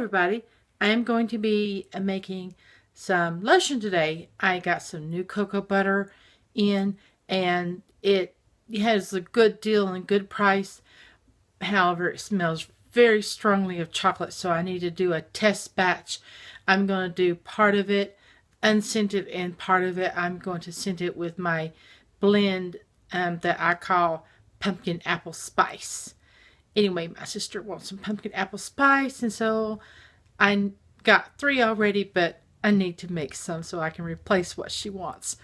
everybody. I am going to be making some lotion today. I got some new cocoa butter in, and it has a good deal and good price. However, it smells very strongly of chocolate, so I need to do a test batch. I'm going to do part of it unscented, and part of it I'm going to scent it with my blend that I call pumpkin apple spice. Anyway, my sister wants some pumpkin apple spice, and so I got 3 already, but I need to make some so I can replace what she wants.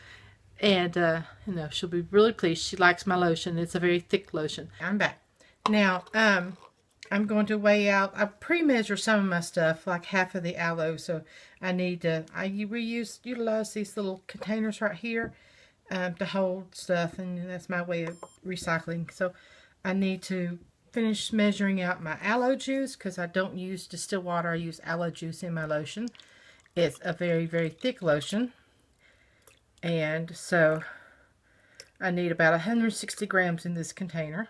And, you know, she'll be really pleased. She likes my lotion. It's a very thick lotion. I'm back. Now, I'm going to weigh out. I pre-measure some of my stuff, like half of the aloe, so I need to, utilize these little containers right here to hold stuff, and that's my way of recycling. So I need to finish measuring out my aloe juice, because I don't use distilled water. I use aloe juice in my lotion. It's a very, very thick lotion, and so I need about 160 grams in this container.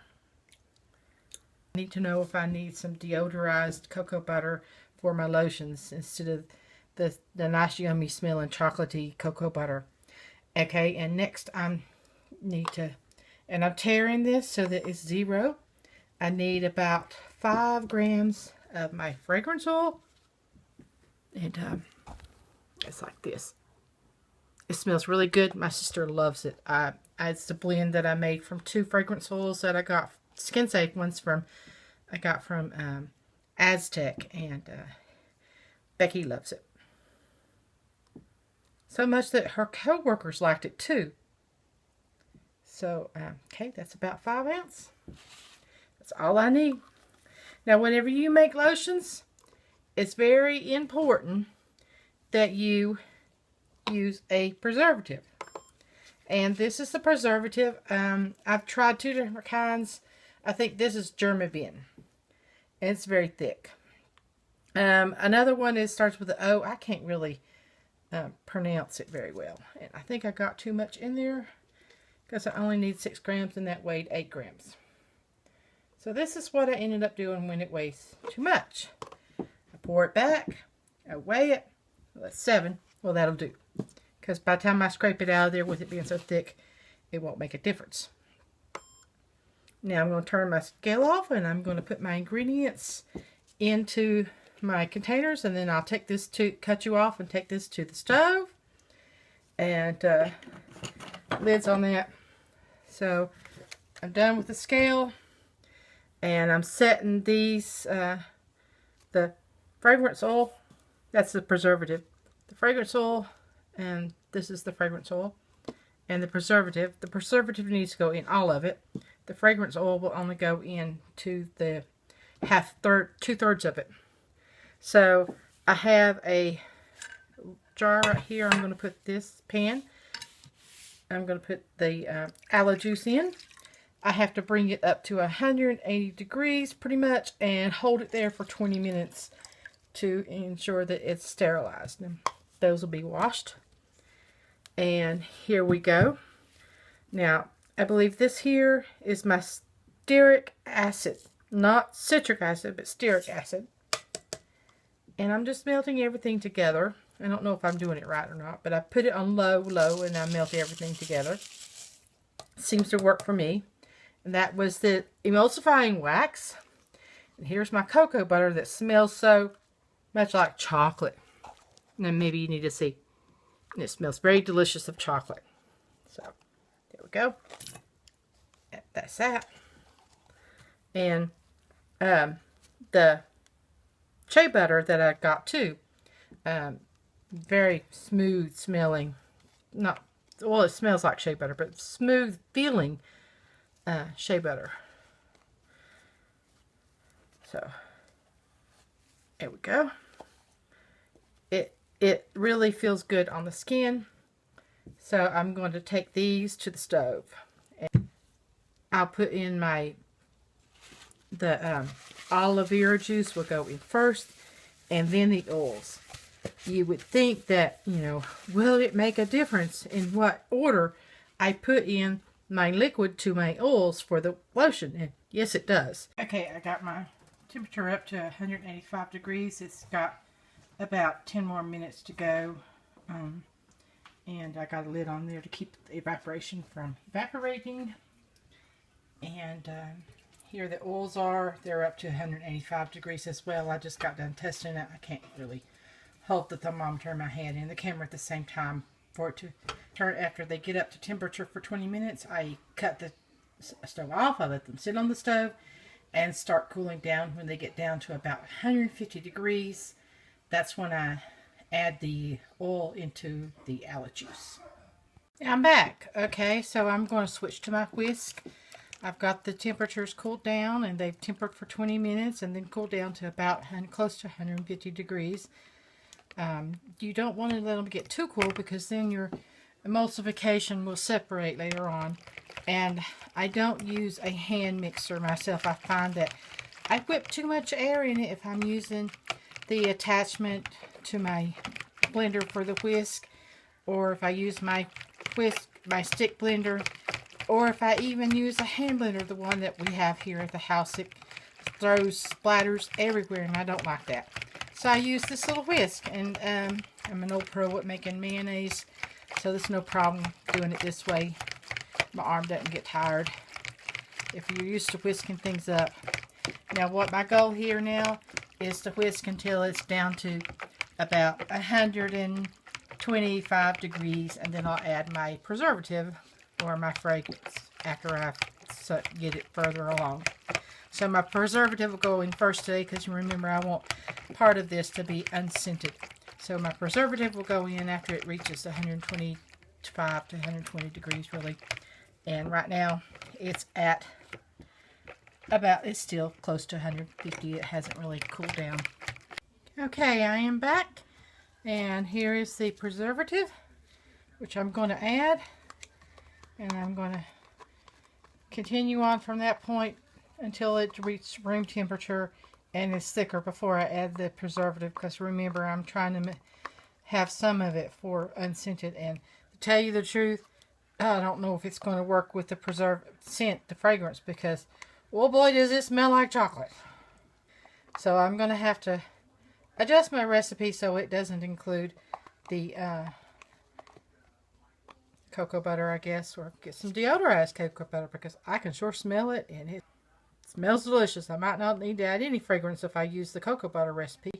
I need to know if I need some deodorized cocoa butter for my lotions instead of the nice yummy smelling chocolatey cocoa butter. Okay, and next I need to, and I'm tearing this so that it's 0. I need about 5 grams of my fragrance oil, and it's like this. It smells really good. My sister loves it. It's the blend that I made from 2 fragrance oils that I got, skin safe ones I got from Aztec, and Becky loves it. So much that her co-workers liked it too. So, okay, that's about 5 ounces. That's all I need. Now, whenever you make lotions, it's very important that you use a preservative. And this is the preservative. I've tried 2 different kinds. I think this is Germavin. It's very thick. Another one starts with the O. I can't really pronounce it very well. And I think I got too much in there, because I only need 6 grams, and that weighed 8 grams. So this is what I ended up doing when it weighs too much. I pour it back, I weigh it. Well, that's 7. Well, that'll do, because by the time I scrape it out of there, with it being so thick, it won't make a difference. Now I'm going to turn my scale off, and I'm going to put my ingredients into my containers, and then I'll take this to cut you off and take this to the stove, and lids on that. So I'm done with the scale, and I'm setting these the fragrance oil, that's the preservative, the fragrance oil, and this is the fragrance oil, and the preservative needs to go in all of it. The fragrance oil will only go into the 2/3 of it. So I have a jar right here. I'm going to put this pan. I'm going to put the aloe juice in. I have to bring it up to 180 degrees pretty much, and hold it there for 20 minutes to ensure that it's sterilized. And those will be washed. And here we go. Now, I believe this here is my stearic acid. Not citric acid, but stearic acid. And I'm just melting everything together. I don't know if I'm doing it right or not, but I put it on low, and I melt everything together. Seems to work for me. And that was the emulsifying wax. And here's my cocoa butter that smells so much like chocolate. And maybe you need to see. And it smells very delicious of chocolate. So, there we go. That's that. And the shea butter that I got too, very smooth smelling, not, well, it smells like shea butter, but smooth feeling shea butter. So there we go. It really feels good on the skin. So I'm going to take these to the stove, and I'll put in the aloe vera juice will go in first, and then the oils. You would think that, you know, will it make a difference in what order I put in my liquid to my oils for the lotion? And yes, it does. Okay, I got my temperature up to 185 degrees. It's got about 10 more minutes to go. And I got a lid on there to keep the evaporation from evaporating. And here the oils are. They're up to 185 degrees as well. I just got done testing it. I can't really hold the thermometer in my hand and the camera at the same time for it to turn. After they get up to temperature for 20 minutes, I cut the stove off. I let them sit on the stove and start cooling down. When they get down to about 150 degrees, that's when I add the oil into the aloe juice. I'm back. Okay, so I'm going to switch to my whisk. I've got the temperatures cooled down, and they've tempered for 20 minutes and then cooled down to about close to 150 degrees. You don't want to let them get too cool because then your emulsification will separate later on. And I don't use a hand mixer myself. I find that I whip too much air in it if I'm using the attachment to my blender for the whisk, or if I use my stick blender, or if I even use a hand blender, the one that we have here at the house. It throws splatters everywhere, and I don't like that. So I use this little whisk, and I'm an old pro at making mayonnaise, so there's no problem doing it this way. My arm doesn't get tired if you're used to whisking things up. Now what my goal here now is to whisk until it's down to about 125 degrees, and then I'll add my preservative or my fragrance after I get it further along. So my preservative will go in first today because remember I want part of this to be unscented. So my preservative will go in after it reaches 125 to 120 degrees really. And right now it's at it's still close to 150. It hasn't really cooled down. Okay, I am back, and here is the preservative, which I'm going to add, and I'm going to continue on from that point until it reaches room temperature and is thicker before I add the preservative, because remember I'm trying to have some of it for unscented. And to tell you the truth, I don't know if it's going to work with the the fragrance, because oh boy does it smell like chocolate. So I'm going to have to adjust my recipe so it doesn't include the cocoa butter, I guess, or get some deodorized cocoa butter, because I can sure smell it and it smells delicious. I might not need to add any fragrance if I use the cocoa butter recipe.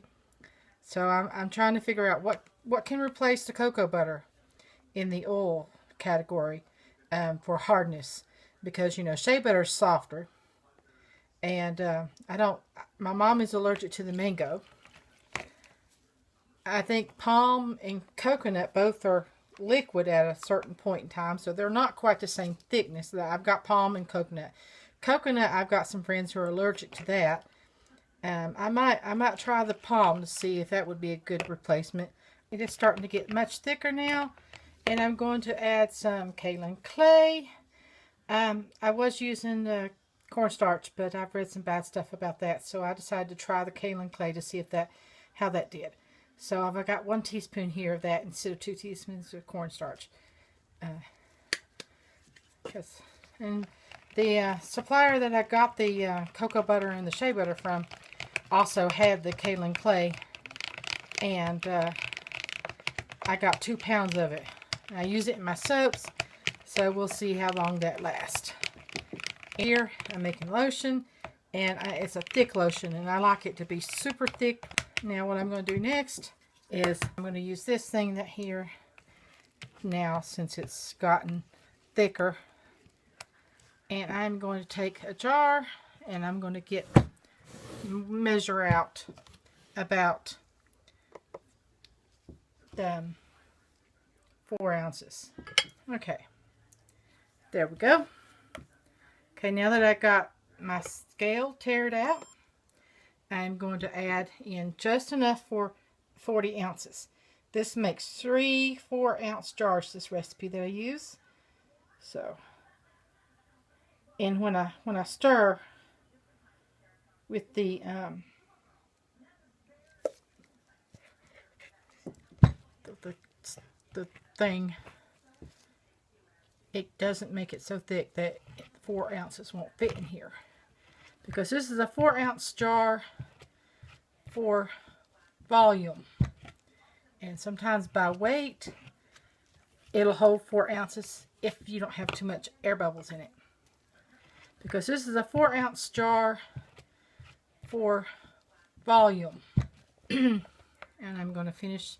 So I'm trying to figure out what can replace the cocoa butter in the oil category for hardness, because you know shea butter is softer, and my mom is allergic to the mango. I think palm and coconut both are liquid at a certain point in time, so they're not quite the same thickness. I've got palm and coconut. Coconut, I've got some friends who are allergic to that. I might try the palm to see if that would be a good replacement. It is starting to get much thicker now, and I'm going to add some kaolin clay. I was using the cornstarch, but I've read some bad stuff about that, so I decided to try the kaolin clay to see how that did. So I've got 1 teaspoon here of that instead of 2 teaspoons of cornstarch. And the supplier that I got the cocoa butter and the shea butter from also had the kaolin clay, and I got 2 pounds of it. I use it in my soaps, so we'll see how long that lasts. Here I'm making lotion, and it's a thick lotion, and I like it to be super thick. Now what I'm going to do next is I'm going to use this thing here now, since it's gotten thicker, and I'm going to take a jar and I'm going to measure out about 4 ounces. Okay, there we go. Okay, now that I got my scale tared out, I'm going to add in just enough for 40 ounces. This makes 3 4-ounce jars, this recipe that I use. So, and when I stir with the thing, it doesn't make it so thick that 4 ounces won't fit in here. because this is a 4-ounce jar for volume. And sometimes by weight, it'll hold 4 ounces if you don't have too much air bubbles in it. Because this is a 4-ounce jar for volume. And I'm going to finish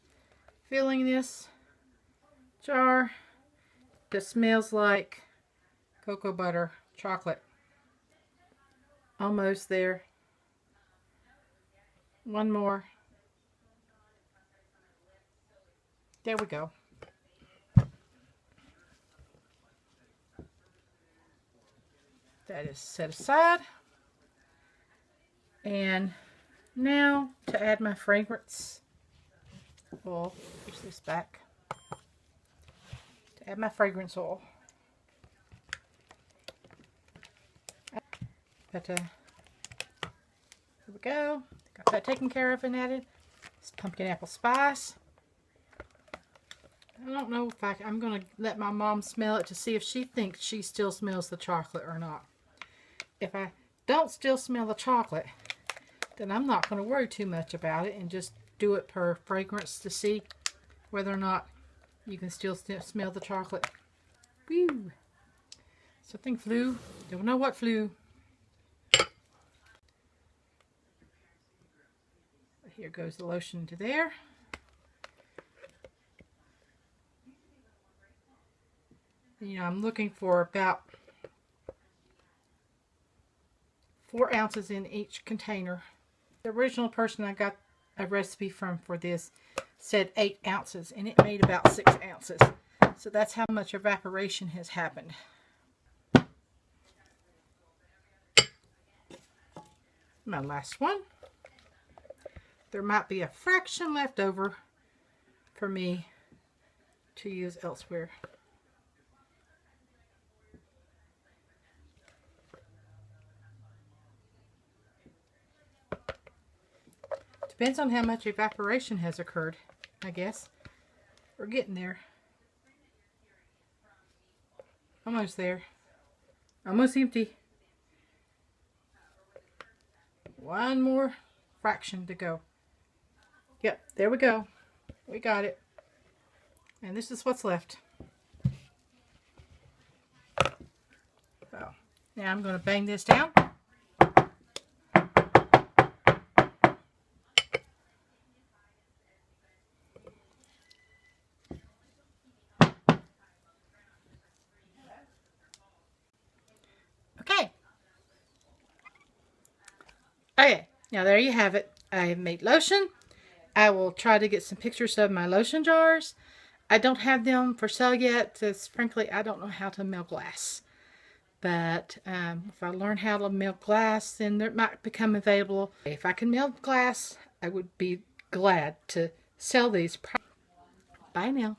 filling this jar that smells like cocoa butter chocolate. Almost there. One more. There we go. That is set aside. And now to add my fragrance oil. Push this back. To add my fragrance oil. But here we go. Got that taken care of and added. It's pumpkin apple spice. I don't know if I'm going to let my mom smell it to see if she thinks she still smells the chocolate or not. If I don't still smell the chocolate, then I'm not going to worry too much about it and just do it per fragrance to see whether or not you can still smell the chocolate. Woo! Something flew. Don't know what flew. Here goes the lotion into there. You know, I'm looking for about 4 ounces in each container. The original person I got a recipe from for this said 8 ounces, and it made about 6 ounces. So that's how much evaporation has happened. My last one. There might be a fraction left over for me to use elsewhere. Depends on how much evaporation has occurred, I guess. We're getting there. Almost there. Almost empty. One more fraction to go. Yep, there we go. We got it. And this is what's left. So, now I'm going to bang this down. Okay, now there you have it. I have made lotion. I will try to get some pictures of my lotion jars. I don't have them for sale yet because frankly I don't know how to melt glass. But if I learn how to melt glass, then it might become available. If I can melt glass, I would be glad to sell these. Bye now.